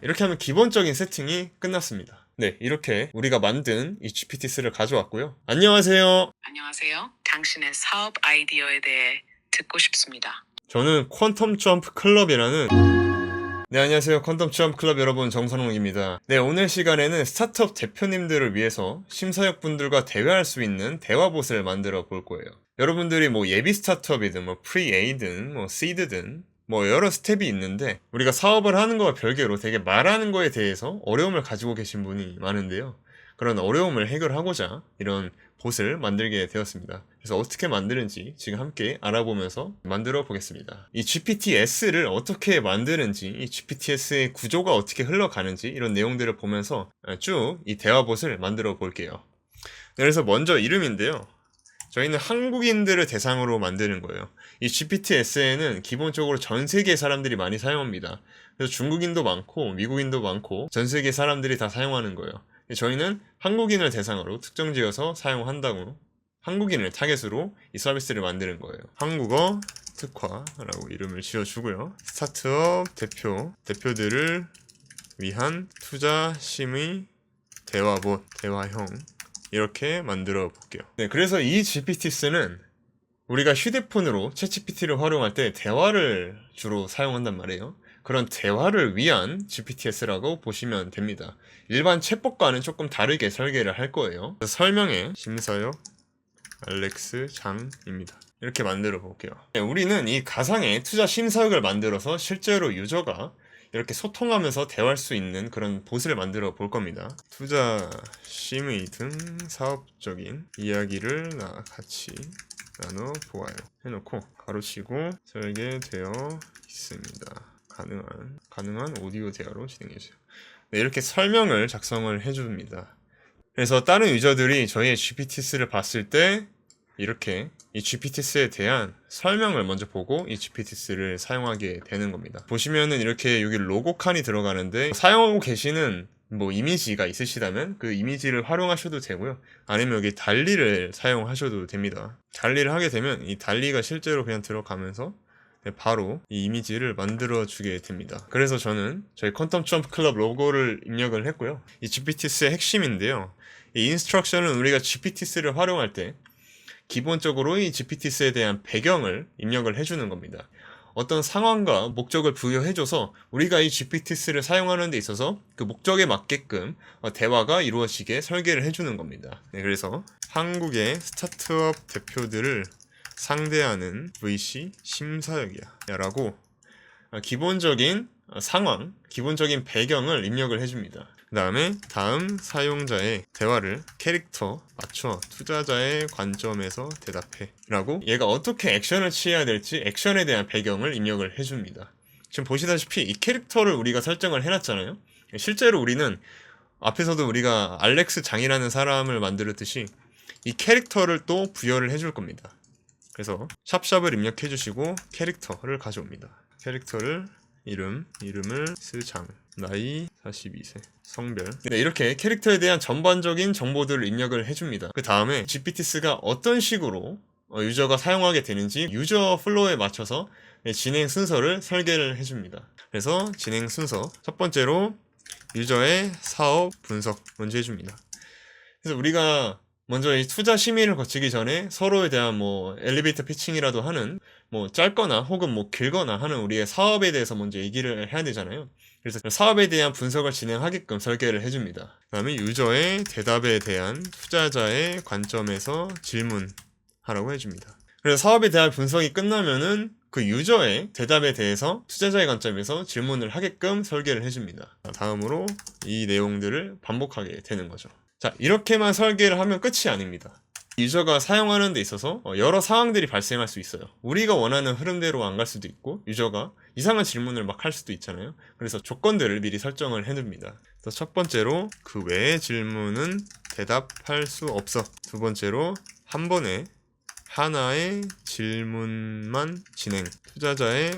이렇게 하면 기본적인 세팅이 끝났습니다. 네, 이렇게 우리가 만든 이 GPT-3를 가져왔고요. 안녕하세요. 안녕하세요. 당신의 사업 아이디어에 대해 듣고 싶습니다. 저는 퀀텀 점프 클럽이라는 네, 안녕하세요. 퀀텀 점프 클럽 여러분, 정선홍입니다. 네, 오늘 시간에는 스타트업 대표님들을 위해서 심사역분들과 대화할 수 있는 대화봇을 만들어 볼 거예요. 여러분들이 뭐 예비 스타트업이든 뭐 프리-A든 뭐 시드든 뭐 여러 스텝이 있는데 우리가 사업을 하는 거와 별개로 되게 말하는 거에 대해서 어려움을 가지고 계신 분이 많은데요. 그런 어려움을 해결하고자 이런 봇을 만들게 되었습니다. 그래서 어떻게 만드는지 지금 함께 알아보면서 만들어 보겠습니다. 이 GPT-S를 어떻게 만드는지, 이 GPT-S의 구조가 어떻게 흘러가는지 이런 내용들을 보면서 쭉 이 대화봇을 만들어 볼게요. 그래서 먼저 이름인데요. 저희는 한국인들을 대상으로 만드는 거예요. 이 GPT-S에는 기본적으로 전 세계 사람들이 많이 사용합니다. 그래서 중국인도 많고 미국인도 많고 전 세계 사람들이 다 사용하는 거예요. 저희는 한국인을 대상으로 특정 지어서 사용한다고 한국인을 타겟으로 이 서비스를 만드는 거예요. 한국어 특화라고 이름을 지어주고요. 스타트업 대표들을 위한 투자 심의 대화봇, 대화형 이렇게 만들어 볼게요. 네, 그래서 이 GPT-S는 우리가 휴대폰으로 챗GPT를 활용할 때 대화를 주로 사용한단 말이에요. 그런 대화를 위한 GPT-S라고 보시면 됩니다. 일반 챗봇과는 조금 다르게 설계를 할 거예요. 설명에 심사역 알렉스 장입니다. 이렇게 만들어 볼게요. 네, 우리는 이 가상의 투자 심사역을 만들어서 실제로 유저가 이렇게 소통하면서 대화할 수 있는 그런 봇을 만들어 볼 겁니다. 투자 심의 등 사업적인 이야기를 같이 나눠 보아요. 해놓고 가로치고 설계되어 있습니다. 가능한 오디오 대화로 진행해주세요. 네, 이렇게 설명을 작성을 해줍니다. 그래서 다른 유저들이 저희의 GPT-S를 봤을 때 이렇게 이 GPT-S에 대한 설명을 먼저 보고 이 GPT-S를 사용하게 되는 겁니다. 보시면은 이렇게 여기 로고 칸이 들어가는데 사용하고 계시는 뭐 이미지가 있으시다면 그 이미지를 활용하셔도 되고요. 아니면 여기 달리를 사용하셔도 됩니다. 달리를 하게 되면 이 달리가 실제로 그냥 들어가면서 바로 이 이미지를 만들어 주게 됩니다. 그래서 저는 저희 퀀텀 점프 클럽 로고를 입력을 했고요. 이 GPT-S의 핵심인데요. 이 인스트럭션은 우리가 GPT-S를 활용할 때 기본적으로 이 GPT-S에 대한 배경을 입력을 해주는 겁니다. 어떤 상황과 목적을 부여해줘서 우리가 이 GPT-S를 사용하는 데 있어서 그 목적에 맞게끔 대화가 이루어지게 설계를 해주는 겁니다. 네, 그래서 한국의 스타트업 대표들을 상대하는 VC 심사역이야 라고 기본적인 상황, 기본적인 배경을 입력을 해줍니다. 그 다음에 다음 사용자의 대화를 캐릭터 맞춰 투자자의 관점에서 대답해 라고 얘가 어떻게 액션을 취해야 될지 액션에 대한 배경을 입력을 해줍니다. 지금 보시다시피 이 캐릭터를 우리가 설정을 해놨잖아요. 실제로 우리는 앞에서도 우리가 알렉스 장이라는 사람을 만들었듯이 이 캐릭터를 또 부여를 해줄 겁니다. 그래서 샵샵을 입력해 주시고 캐릭터를 가져옵니다. 캐릭터를 이름을 스장, 나이 42세, 성별. 네, 이렇게 캐릭터에 대한 전반적인 정보들을 입력을 해줍니다. 그 다음에 GPT가 어떤 식으로 유저가 사용하게 되는지 유저 플로우에 맞춰서 진행 순서를 설계를 해줍니다. 그래서 진행 순서 첫 번째로 유저의 사업 분석 먼저 해줍니다. 그래서 우리가 먼저 이 투자 심의를 거치기 전에 서로에 대한 뭐 엘리베이터 피칭이라도 하는 뭐 짧거나 혹은 뭐 길거나 하는 우리의 사업에 대해서 먼저 얘기를 해야 되잖아요. 그래서 사업에 대한 분석을 진행하게끔 설계를 해줍니다. 그 다음에 유저의 대답에 대한 투자자의 관점에서 질문하라고 해줍니다. 그래서 사업에 대한 분석이 끝나면은 그 유저의 대답에 대해서 투자자의 관점에서 질문을 하게끔 설계를 해줍니다. 다음으로 이 내용들을 반복하게 되는 거죠. 자, 이렇게만 설계를 하면 끝이 아닙니다. 유저가 사용하는 데 있어서 여러 상황들이 발생할 수 있어요. 우리가 원하는 흐름대로 안 갈 수도 있고 유저가 이상한 질문을 막 할 수도 있잖아요. 그래서 조건들을 미리 설정을 해둡니다. 그래서 첫 번째로 그 외의 질문은 대답할 수 없어. 두 번째로 한 번에 하나의 질문만 진행. 투자자의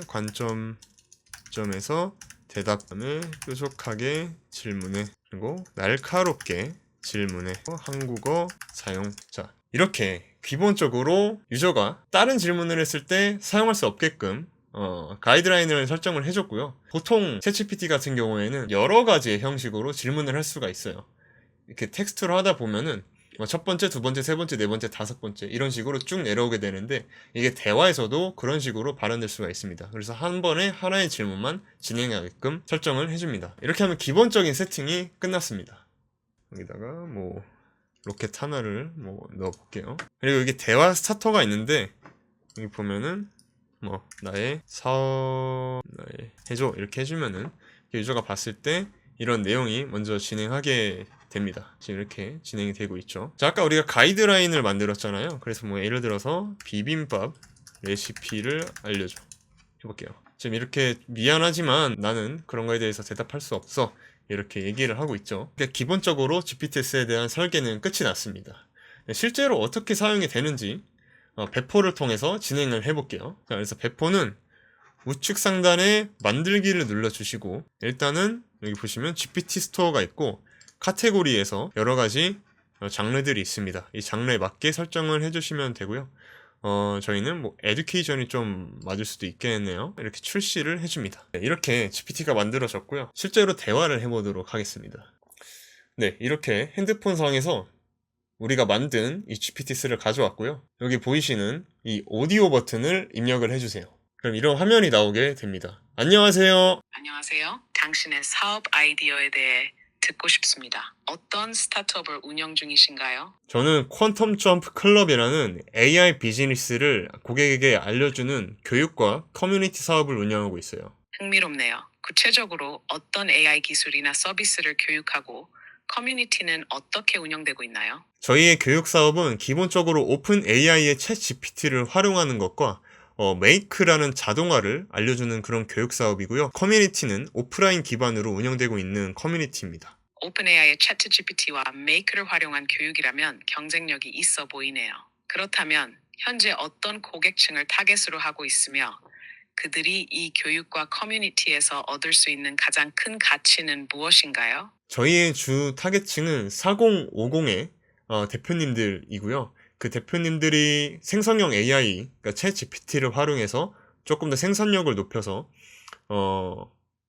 관점에서 대답을 뾰족하게 질문해. 그리고 날카롭게 질문에 한국어 사용. 자, 이렇게 기본적으로 유저가 다른 질문을 했을 때 사용할 수 없게끔 가이드라인을 설정을 해줬고요. 보통 챗GPT 같은 경우에는 여러 가지의 형식으로 질문을 할 수가 있어요. 이렇게 텍스트로 하다 보면은 첫 번째, 두 번째, 세 번째, 네 번째, 다섯 번째 이런 식으로 쭉 내려오게 되는데 이게 대화에서도 그런 식으로 발현될 수가 있습니다. 그래서 한 번에 하나의 질문만 진행하게끔 설정을 해줍니다. 이렇게 하면 기본적인 세팅이 끝났습니다. 여기다가 뭐 로켓 하나를 뭐 넣어볼게요. 그리고 여기 대화 스타터가 있는데 여기 보면은 뭐 나의 사업 해줘 이렇게 해주면은 유저가 봤을 때 이런 내용이 먼저 진행하게 됩니다. 지금 이렇게 진행이 되고 있죠. 자, 아까 우리가 가이드라인을 만들었잖아요. 그래서 뭐 예를 들어서 비빔밥 레시피를 알려줘 해볼게요. 지금 이렇게 미안하지만 나는 그런 거에 대해서 대답할 수 없어 이렇게 얘기를 하고 있죠. 그러니까 기본적으로 GPTS에 대한 설계는 끝이 났습니다. 실제로 어떻게 사용이 되는지 배포를 통해서 진행을 해볼게요. 자, 그래서 배포는 우측 상단에 만들기를 눌러주시고 일단은 여기 보시면 GPT 스토어가 있고 카테고리에서 여러 가지 장르들이 있습니다. 이 장르에 맞게 설정을 해주시면 되고요. 저희는 뭐 에듀케이션이 좀 맞을 수도 있겠네요. 이렇게 출시를 해줍니다. 네, 이렇게 GPT가 만들어졌고요. 실제로 대화를 해보도록 하겠습니다. 네, 이렇게 핸드폰 상에서 우리가 만든 이 GPT-3를 가져왔고요. 여기 보이시는 이 오디오 버튼을 입력을 해주세요. 그럼 이런 화면이 나오게 됩니다. 안녕하세요. 안녕하세요. 당신의 사업 아이디어에 대해 듣고 싶습니다. 어떤 스타트업을 운영 중이신가요? 저는 퀀텀 점프 클럽이라는 AI 비즈니스를 고객에게 알려주는 교육과 커뮤니티 사업을 운영하고 있어요. 흥미롭네요. 구체적으로 어떤 AI 기술이나 서비스를 교육하고 커뮤니티는 어떻게 운영되고 있나요? 저희의 교육 사업은 기본적으로 오픈 AI의 챗 GPT를 활용하는 것과 메이크라는 자동화를 알려주는 그런 교육 사업이고요. 커뮤니티는 오프라인 기반으로 운영되고 있는 커뮤니티입니다. 오픈AI의 챗GPT와 메이크를 활용한 교육이라면 경쟁력이 있어 보이네요. 그렇다면 현재 어떤 고객층을 타겟으로 하고 있으며 그들이 이 교육과 커뮤니티에서 얻을 수 있는 가장 큰 가치는 무엇인가요? 저희의 주 타겟층은 4050의 대표님들이고요. 그 대표님들이 생성형 AI, 그러니까 챗 GPT를 활용해서 조금 더 생산력을 높여서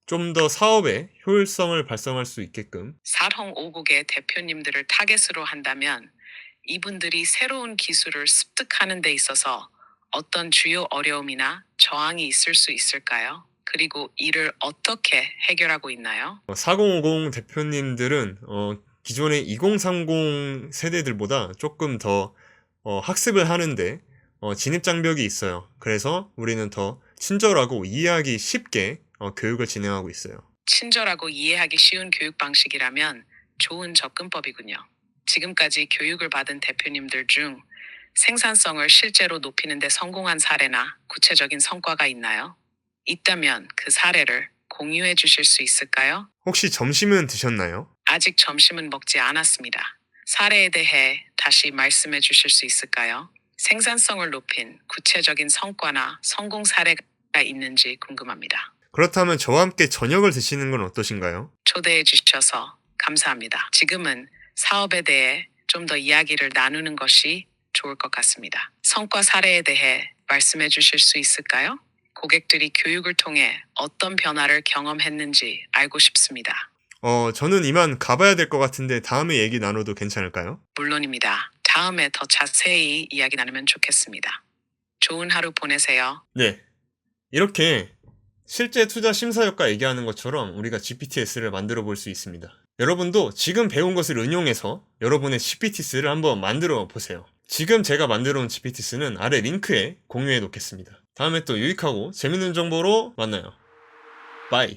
좀 더 사업의 효율성을 발생할 수 있게끔 4050의 대표님들을 타겟으로 한다면 이분들이 새로운 기술을 습득하는 데 있어서 어떤 주요 어려움이나 저항이 있을 수 있을까요? 그리고 이를 어떻게 해결하고 있나요? 4050 대표님들은 기존의 2030 세대들보다 조금 더 학습을 하는데 진입 장벽이 있어요. 그래서 우리는 더 친절하고 이해하기 쉽게 교육을 진행하고 있어요. 친절하고 이해하기 쉬운 교육 방식이라면 좋은 접근법이군요. 지금까지 교육을 받은 대표님들 중 생산성을 실제로 높이는 데 성공한 사례나 구체적인 성과가 있나요? 있다면 그 사례를 공유해 주실 수 있을까요? 혹시 점심은 드셨나요? 아직 점심은 먹지 않았습니다. 사례에 대해 다시 말씀해 주실 수 있을까요? 생산성을 높인 구체적인 성과나 성공 사례가 있는지 궁금합니다. 그렇다면 저와 함께 저녁을 드시는 건 어떠신가요? 초대해 주셔서 감사합니다. 지금은 사업에 대해 좀 더 이야기를 나누는 것이 좋을 것 같습니다. 성과 사례에 대해 말씀해 주실 수 있을까요? 고객들이 교육을 통해 어떤 변화를 경험했는지 알고 싶습니다. 저는 이만 가봐야 될 것 같은데 다음에 얘기 나눠도 괜찮을까요? 물론입니다. 다음에 더 자세히 이야기 나누면 좋겠습니다. 좋은 하루 보내세요. 네. 이렇게 실제 투자 심사효과 얘기하는 것처럼 우리가 GPTS를 만들어 볼 수 있습니다. 여러분도 지금 배운 것을 응용해서 여러분의 GPTS를 한번 만들어 보세요. 지금 제가 만들어 온 GPTS는 아래 링크에 공유해 놓겠습니다. 다음에 또 유익하고 재밌는 정보로 만나요. 바이.